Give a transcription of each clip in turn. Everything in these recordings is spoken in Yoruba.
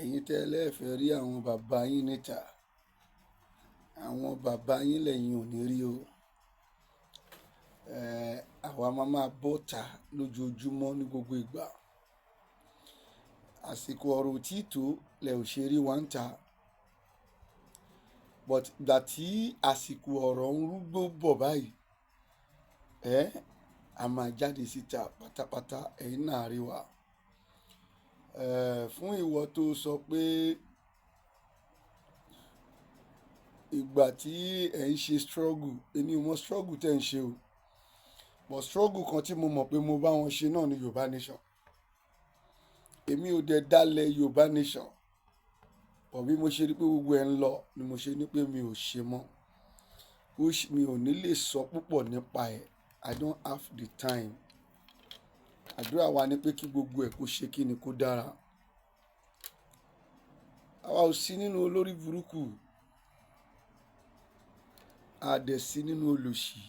ẹ̀yin tẹ́lẹ̀ fẹ́ rí àwọn bàbá yín níta, àwọn bàbá yín lẹ́yìn ò ní rí o. Àwa máa bọ́ta lójoojúmọ́ ní gbogbo ìgbà. Àsìkò ọ̀rọ̀ tí tó lẹ̀ ò ṣe rí wa ń ta, but ìgbà tí àsìkò ọ̀rọ̀ ń rúgbó bọ̀ báyìí, a máa jáde síta pátápátá, ẹ̀yin náà rí wa. Fún ìwọ tó sọ pé ìgbà tí ẹ̀ ń ṣe struggle, èmi ò mọ struggle tẹ́ ń ṣe o, but struggle kan tí mo mọ̀ pé mo bá wọn ṣe náà ní Yorùbá Nation. Èmi ò dẹ̀ dálẹ̀ Yorùbá Nation, but bí mo ṣe rí pé gbogbo ẹ̀ ń lọ ni mo ṣe ní pé mi ò ṣe mọ́. Mi ò ní lè sọ púpọ̀ nípa ẹ̀, I don't have the time. Àdúrà wa ni pé kí gbogbo ẹ̀ kó ṣe kí ni kó dára. Àwa ò sí nínú olórí burúkú, a dẹ̀ sí nínú olòṣì,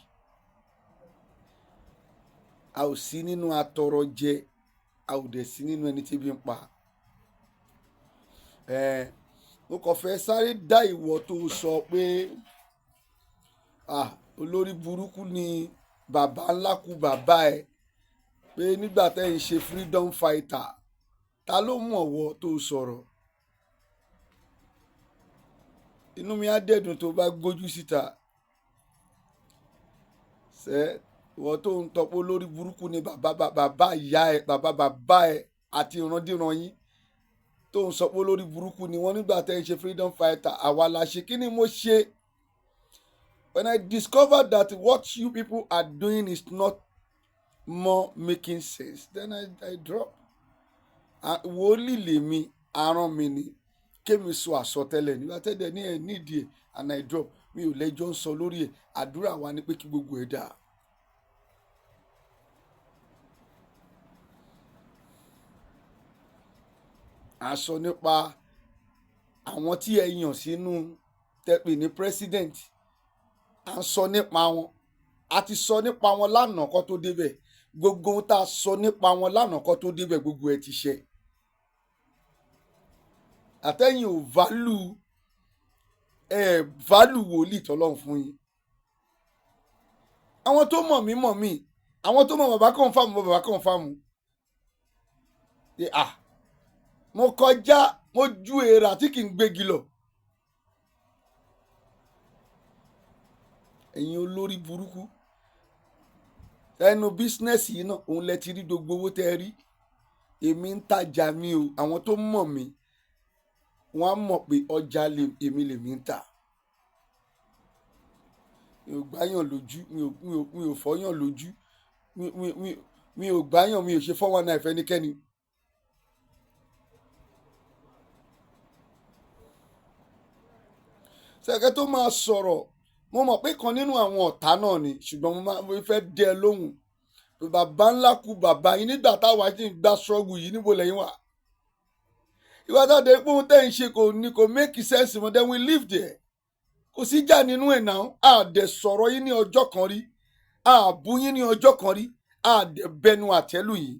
a ò sí nínú atọrọjẹ, a ò dẹ̀ sí nínú ẹni tí ebi ń pa. Mo kàn fẹ́ sáré dá ìwọ tó sọ pé olórí burúkú ni bàbá ńlá kú bàbá ẹ, pé nígbà tẹ́ ń ṣe freedom fighter, ta ló mọ̀ wọ́ tó sọ̀rọ̀? Inú mi á dẹ̀dùn tó bá gbójú síta. Ìwọ tó ń tọpọ̀ lórí burúkú ni bàbá ìyá ẹ, bàbá ẹ àti ìrandíran yín, tó ń sọ pé lórí burúkú ni wọ́n nígbà tẹ́ ń ṣe freedom fighter. Àwa la ṣe, kí ni mo ṣe? When I discovered that what you people are doing is not more making sense, then I drop. Wòlíì lèmi, aràn mi ni, kémi sọ àsọtẹ́lẹ̀ nígbà tẹ́lẹ̀ ní ẹ̀ nídìí ẹ̀, and I drop. Mi ò lẹ́jọ́ ń sọ lórí ẹ̀. Àdúrà wa ni pé kí gbogbo ẹ̀ dáa. A sọ nípa àwọn tí ẹ yàn sínú tẹ́pẹ̀ ní president. A sọ nípa wọn. A ti sọ nípa wọn lánàá kó tó débẹ̀. Gbogbo ohun tá a sọ nípa wọn lánàá kó tó débẹ̀, gbogbo ẹ̀ ti ṣẹ. Àtẹ̀yìn ò value wòlíì tọ́lọ́run fún yín. Àwọn tó mọ̀ mí, àwọn tó mọ̀ bàbá confirm. Mo kọjá, mo ju èèrà tí kì í gbégi lọ. Ẹ̀yin olórí burúkú, ẹnu bísínẹ́sì yìí náà òun lẹ ti rí gbogbo owó tẹ́ rí. Èmi ń tajà mi o, àwọn tó mọ̀ mí wọ́n á mọ̀ pé ọjà èmi lèmi ń tà. Mi ò gbáyàn lójú, mi ò fọ́yàn lójú, mi ò gbáyàn, mi ò ṣe 419 fẹ́nikẹ́ni. Ṣẹ̀kẹ́ tó máa sọ̀rọ̀, mo mọ̀ pé kan nínú àwọn ọ̀tá náà ni, ṣùgbọ́n mo fẹ́ dẹ lóhùn. Bàbá ńlá kú bàbá yín nígbà táwa ti ń gbá struggle yìí, níbo lẹ́yìn wà? Ìwà táde pé ohun tẹ́ ń ṣe kò make sense mọ́, then we live there. Kò sí jà nínú ẹ̀ náà. A dẹ̀ sọ̀rọ̀ yín ní ọjọ́ kan rí, a bú yín ní ọjọ́ kan rí, a dẹ̀ bẹnu àtẹ́lù yín.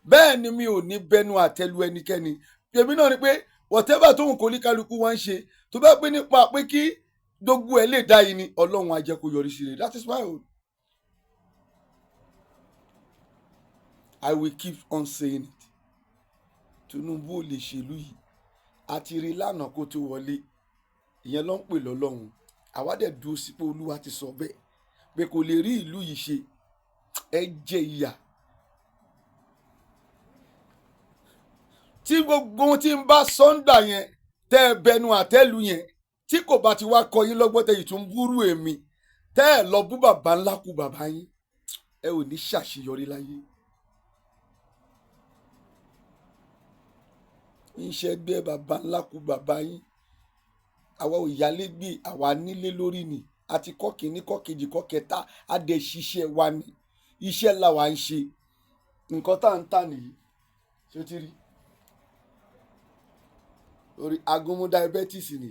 Bẹ́ẹ̀ ni mi ò ní bẹnu àtẹ́lù ẹnikẹ́ni. Èmi náà ni pé whatever tóun kò ní kálukú wá ń ṣe, tó bá pé nípa pé kí gbogbo ẹ̀ lè dá yín ni, Ọlọ́run á jẹ́ kó yọrí sí rere. That is my own. I will keep on saying it. Tinubu ò lè ṣèlú yìí. A ti rí lánàá kó tó wọlé. Ìyẹn ló ń pè lọ́lọ́run. Àwa dẹ̀ dúró sí pé Olúwa ti sọ bẹ́ẹ̀, pé kò lè rí ìlú yìí ṣe. Ẹ jẹ ìyà. Tí gbogbo ohun tí ń bá sọ́ńdà yẹn tẹ́ ẹ bẹnu àtẹ́lù yẹn, tí kò bá ti wá kọ yín lọ́gbọ́n tẹ́ yìí tún búrú èmi, tẹ́ ẹ lọ bú bàbá ńlá kú bàbá yín, ẹ ò ní ṣàṣeyọrí láyé. Iṣẹ́ gbé bàbá ńlá kú bàbá yín. Àwa ò yálégbé, àwa nílé lórí ni. A ti kọ́ kìíní, kọ́ kejì, kọ́ kẹta, a dẹ̀ ṣiṣẹ́ wa ni. Iṣẹ́ la wà ń ṣe. Nǹkan tá ń tà nìyí. Ṣé o ti rí? Orí agunmu diabetes ni.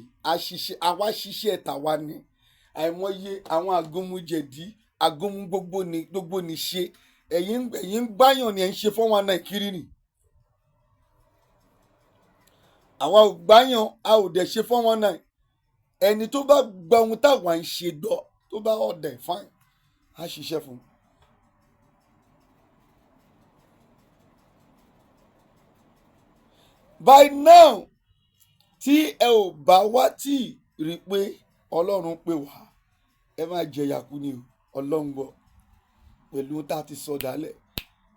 Àwa ṣiṣẹ́ tàwa ni. Àìmọye àwọn agunmu jẹ̀dí, agunmu gbogbo ni ṣe. Ẹ̀yin ń gbáyàn ni ẹ̀ ń ṣe 419 kiri ni. àwa ò gbáyàn, a ò dẹ̀ ṣe 419. ẹni tó bá gba ohun táwa ń ṣe gbọ́ tó bá ọ̀dẹ̀ fine á ṣiṣẹ́ fún un. By now tí ẹ ò bá wá tí rí i pé ọlọ́run pè wá ẹ máa jẹ̀yà kú ni o, ọlọ́run gbọ́, pẹ̀lú tá a ti sọ dálẹ̀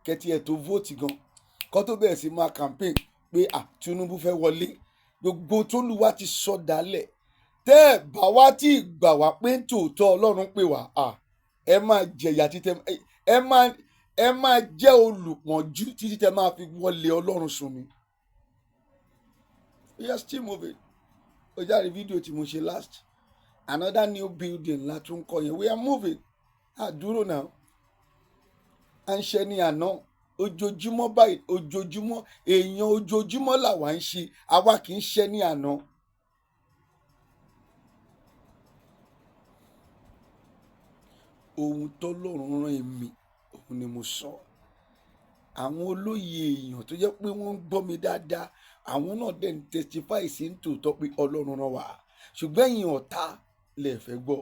kẹ́tí ẹ̀ tó vote gan kó tó bẹ̀rẹ̀ sí máa campaign pé Tinubu fẹ́ wọlé, gbogbo tólúwa ti sọ dálẹ̀ tẹ́ ẹ̀ bá wá tí gbà wá pé tòótọ́ ọlọ́run pè wá ẹ máa jẹ̀yà títẹ́ ẹ máa jẹ́ olùpọ̀njú títí tẹ́ máa fi wọlé ọlọ́run sùn ni. We are still moving. Ó jáde fídíò tí mo ṣe last, another new building la tún kọ́ yẹn. We are moving. Àdúró náà à ń ṣe ní àná ojoojúmọ́ báyìí, ojoojúmọ́ èèyàn ojoojúmọ́ làwa ń ṣe, àwa kì í ṣe ní àná. Ohun tọ́lọ́run rán èmi òun ni mo sọ. Àwọn olóye èèyàn tó jẹ́ pé wọ́n ń gbọ́ mi dáadáa, àwọn náà dẹ̀ ń testify sí ń tòótọ́ pé ọlọ́run rán wa, ṣùgbọ́n ẹ̀yin ọ̀tá lè fẹ́ gbọ́.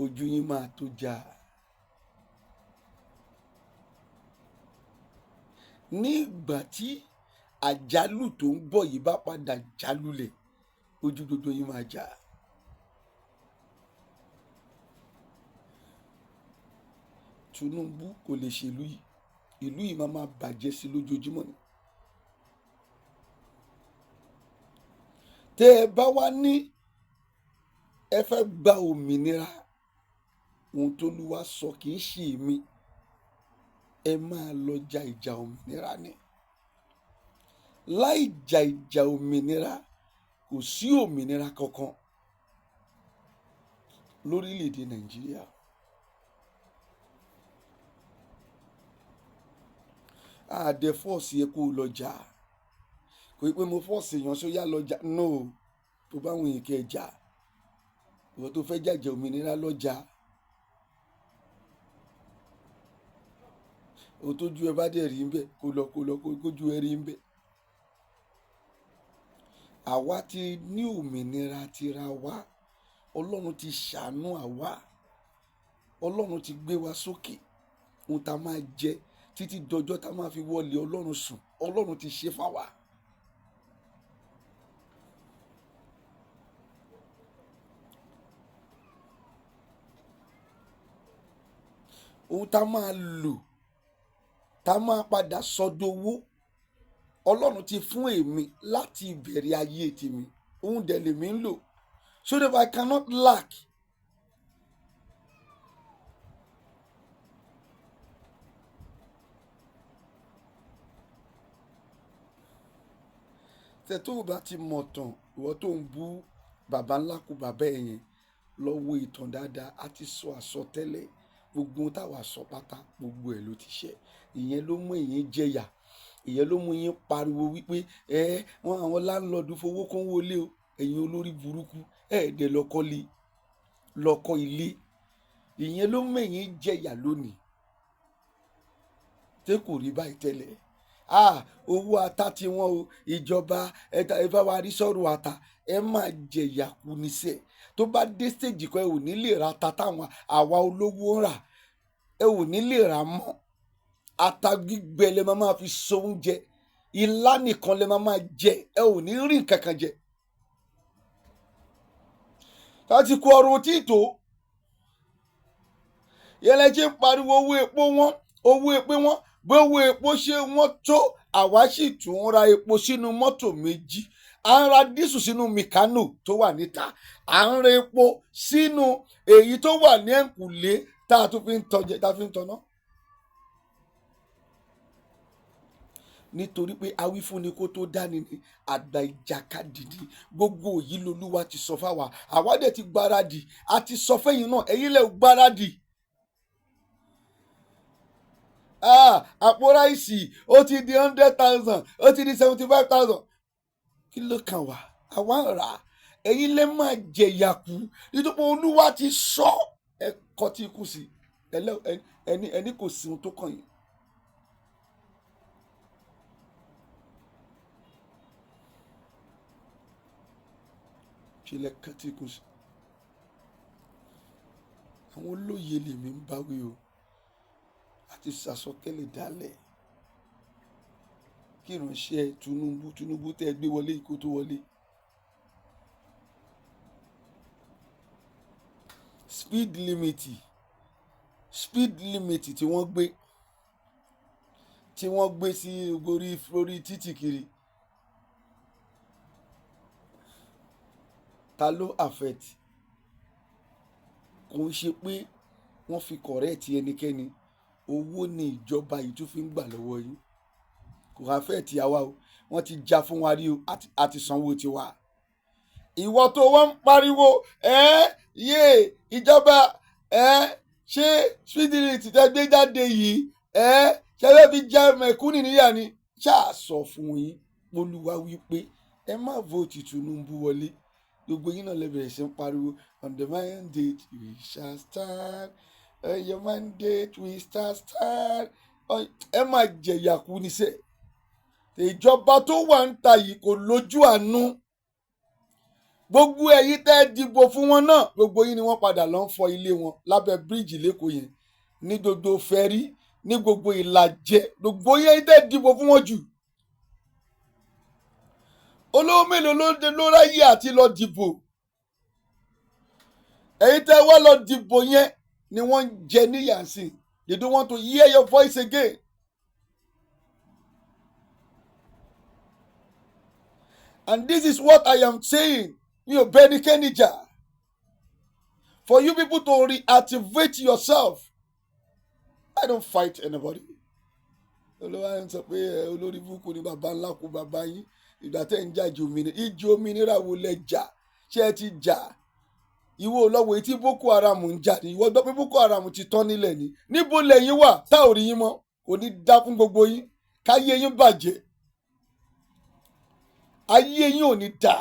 Ojú yín máa tó já. Ní ìgbà tí àjálù tó ń bọ̀ yìí bá padà jálulẹ̀, ojú gbogbo yín máa já. Tinubu kò lè ṣèlú yìí, ìlú yìí máa bàjẹ́ sí lójoojúmọ́ ni. Tẹ́ ẹ bá wá ní ẹ fẹ́ gba òmìnira, ohun t'Olúwa sọ kì í ṣe èmi, ẹ máa lọ ja ìjà òmìnira ni. Láì ja ìjà òmìnira kò sí òmìnira kankan lórílẹ̀‐èdè Nàìjíríà. Àdẹ fọ́ọ̀sì ẹ kó lọ jà, kò í pé mo fọ́ọ̀sì èèyàn sóyá lọ jà, no, tó bá wọn èké ẹ jà, ìwọ tó fẹ́ jàjà òmìnira lọ jà. O tójú ẹ bá dẹ̀ rí ń bẹ̀ kó lọ kójú ẹ rí ń bẹ̀. Àwa ti ní òmìnira tira wa, ọlọ́run ti ṣàánú àwa, ọlọ́run ti gbé wa sókè. Ohun tá a máa jẹ títí dọjọ́ tá a máa fi wọlé ọlọ́run sùn, ọlọ́run ti ṣe fáwa. Ohun tá a máa lò, tá a máa padà sọdowó, ọlọ́run ti fún èmi láti ìbẹ̀rẹ̀ ayé tèmi, òun dẹ̀ lèmi ń lò, so that I cannot lack. Tẹ tó o bá ti mọ̀ tán, ìwọ tó ń bú bàbá ńlá kú bàbá ẹ̀ yẹn, lọ wo ìtàn dáadáa, a ti sọ àsọtẹ́lẹ̀, gbogbo ohun táwa sọ pátá gbogbo ẹ̀ ló ti ṣẹ. Ìyẹn ló mú èyí jẹyà, ìyẹn ló mú yín pariwo wípé wọn àwọn láńlọ́ọ̀dù fowó kún wọlé o, ẹ̀yin olórí burúkú ẹ̀ẹ́dẹ̀ lọ́kọ́ ilé. Ìyẹn ló mú èyí jẹyà lónìí tẹ́ kò rí báyìí tẹ́lẹ̀. Owó ata tí wọ́n o, ìjọba ẹ bá wa rí sọ́rọ̀ ata, ẹ máa jẹ̀yà kú níṣẹ́. Tó bá dé stage kan ẹ ò ní lè ra ata táwọn àwa olówó ń rà, ẹ ò ní lè rà mọ́. Ata gbígbẹ lẹ máa fi so oúnjẹ, ilá nìkan lẹ máa jẹ, ẹ ò ní rí nǹkan kan jẹ. Láti kó ọrọ̀ tí tó yẹn lẹ ṣe ń pariwo owó epo wọn, owó epo wọn, bí owó epo ṣe wọ́n tó, àwa sì tún ra epo sínú mọ́tò méjì, à ń ra dísù sínú mìkánò tó wà níta, à ń ra epo sínú èyí tó wà ní ẹ̀kúlé tá a tún fi ń tọjẹ, tá a fi ń tọná. Nítorí pé awífúnni kó tó dání ni àgbà ìjàkadì ni, gbogbo òyì lolúwa ti sọ fáwa, àwa dẹ̀ ti gbáradì, a ti sọ fẹ́yìn náà, ẹ̀yin lẹ gbáradì. Àpò ráìsì ó ti di 100,000, ó ti di 75,000. Kí ló kàn wá? Àwa ń rà á, ẹ̀yin lẹ máa jẹ̀yà kú, nítorí pé olúwa ti sọ ẹ̀kọ́ tí kù sí ẹni kò sí ohun tó kàn yín. ṣẹlẹ̀ kàtìkùn sí. Àwọn olóye lèmi ń báwí o àti sàsọtẹ́lẹ̀ dálẹ̀ kí ìránṣẹ́ Tinubu tẹ́ gbé wọlé kó tó wọlé. speed limit tí wọ́n gbé sí orí títì kiri ta ló affect? Kò ń ṣe pé wọ́n fi correct ẹnikẹ́ni, owó ni ìjọba yìí tún fi ń gbà lọ́wọ́ yín. Kò affect àwa o, wọ́n ti já fún wa rí o, àti sanwó tiwa. Ìwọ tó wọ́n ń pariwo ìjọba ṣé speed limit tẹ́ gbé jáde yìí ṣe fẹ́ fi jẹ mẹ̀kúnnù níyà ni. Ṣáà sọ fún yín Olúwa wípé ẹ má vote Tinubu wọlé. Gbogbo yín náà lè bẹ̀rẹ̀ sí ń pariwo on the mandate we shall stand, on your mandate we shall stand. Ẹ máa jẹ̀yàkú níṣẹ́. Ìjọba tó wà ń ta yìí kò lójú àánú. Gbogbo ẹ̀yin tẹ́ dìbò fún wọn náà, gbogbo yín ni wọ́n padà lọ ń fọ ilé wọn lábẹ́ bíríìjì lẹ́kọ̀ọ́ yẹn, ní gbogbo fẹ́rí, ní gbogbo ìlàjẹ, gbogbo yín tẹ́ dìbò fún wọn jù. Olówó mélòó ló ráyè àti lọ dìbò? Ẹ̀yin tẹ́ wá lọ dìbò yẹn ni wọ́n ń jẹ níyànsí. They don't want to hear your voice again. And this is what I am saying. You Benny Kenija. For you people to reactivate yourself. I don't fight anybody. Olúwa ń sọ pé olórí burúkú ni bàbá ńlá kú bàbá yín. Ìgbà tẹ́ ń jà ìjì òmìnira. Ìjì òmìnira wo lẹ jà? Ṣé ẹ ti jà? Ìwọ lọ́wọ́ etí Boko Haram ń jà ní. Ìwọ gbọ́ pé Boko Haram ti tán nílẹ̀ ni. Níbo lẹ̀yin wà? Tá ò rí yín mọ́. Kò ní dá fún gbogbo yín. Káyé yín bàjẹ́. Ayé yín ò ní dá.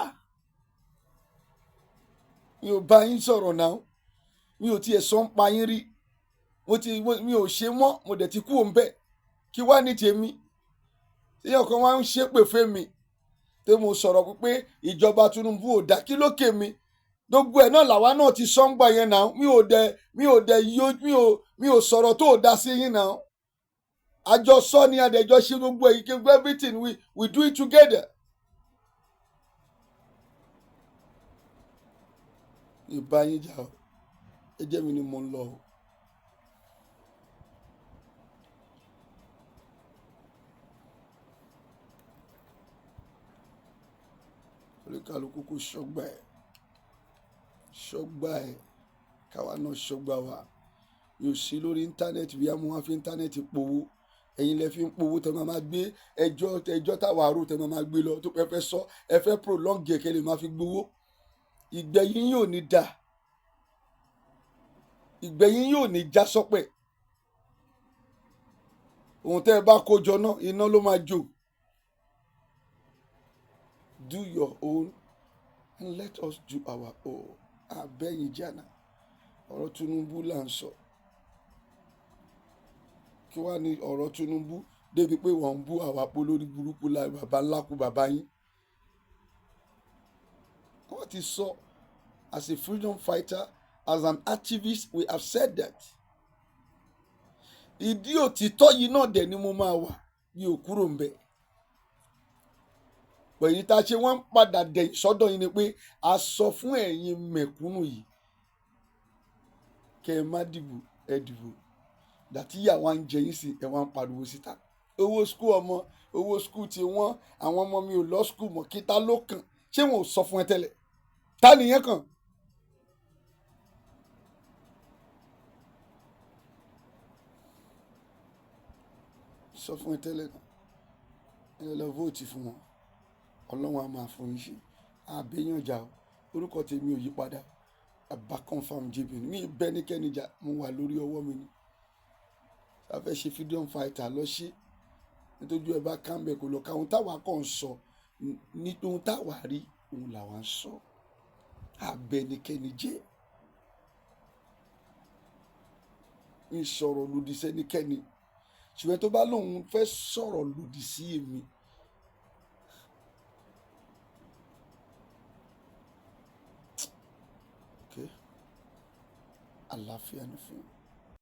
Mi ò bá yín sọ̀rọ̀ náà. Mi ò tiẹ̀ sọ ń pa yín rí. Mi ò ṣe mọ́. Mo dẹ̀ ti kú òun bẹ́ẹ̀. Kí wá ní tèmi? Ṣé ọkàn wa ń ṣépè fẹ́mi? Tí mo sọ̀rọ̀ pé ìjọba Tinubu ò dá, kí ló ké mi? Gbogbo ẹ̀ náà làwa náà ti sọ ń gbà yẹn náà. Mi ò sọ̀rọ̀ tó dá sí yín náà. Àjọ sọ ni àdẹ̀jọ ṣe gbogbo èyí kí everything we do it together. Ìbá yín jà o, ẹ jẹ́ mi ni mo ń lọ o. Oríkàlùkù kò ṣọ́gbà ẹ̀ káwa náà ṣọ́gbà wa. Mi ò sí lórí íńtánẹ́ẹ̀tì bí mo máa fi íńtánẹ́ẹ̀tì powó. Ẹ̀yin lẹ fi ń powó tẹ́ máa gbé ẹjọ́ táwa rò tẹ́ máa gbé lọ tó fẹ́ sọ ẹ fẹ́ prolong kẹ́ lè máa fi gbowó. Ìgbẹ̀yìn yóò ní dà. Ìgbẹ̀yìn yóò ní já sọ́pẹ̀. Ohun tẹ́ ẹ bá kó jọ náà iná ló máa jó. Do your own and let us do our own. Àbẹ́yìn jàná. Ọ̀rọ̀ Tinubu là ń sọ. Kí wá ní ọ̀rọ̀ Tinubu débi pé wọ́n ń bú àwa pọ̀ lórí burúkú láì bàbá ńlá kú bàbá yín. Wọ́n ti sọ, as a freedom fighter, as an activist, we have said that. Ìdí òtítọ́ yìí náà dẹ̀ ni mo máa wà bí ò kúrò ń bẹ̀. Pẹ̀lú tá a ṣe wọ́n ń padà dẹ̀ sọ́dọ̀ yín ni pé a sọ fún ẹ̀yin mẹ̀kúnnù yìí kẹ́ ẹ má dìbò ẹ dìbò. Dàtí ìyà wa ń jẹ yín sí ẹ wá ń pariwo síta. Owó skul ti wọ́n, àwọn ọmọ mi ò lọ skul mọ́, kí ta ló kàn? Ṣé wọn ò sọ fún ẹ tẹ́lẹ̀? Ta nìyẹn kàn? Sọ fún ẹ tẹ́lẹ̀ náà. Ẹ lọ vote fún wọn. Ọlọ́run á máa fún yín ṣe. Àbẹ́yàn jà o. Orúkọ tèmi ò yí padà. Àbá confam JB ni. Mi bẹ́ ní kẹ́nijà, mo wà lórí ọwọ́ mi ni. A fẹ́ ṣe freedom fighter lọ ṣe. Nítorí ẹ bá kàmbẹ̀ kò lọ ká ohun táwa kàn sọ. Ní ohun táwa rí, òun làwa ń sọ. Àbẹ́nikẹ́ni jẹ́. Mi sọ̀rọ̀ lòdì sẹ́nikẹ́ni. Ṣùgbọ́n tó bá lóun fẹ́ sọ̀rọ̀ lòdì sí èmi, àlàáfíà ni fún yín.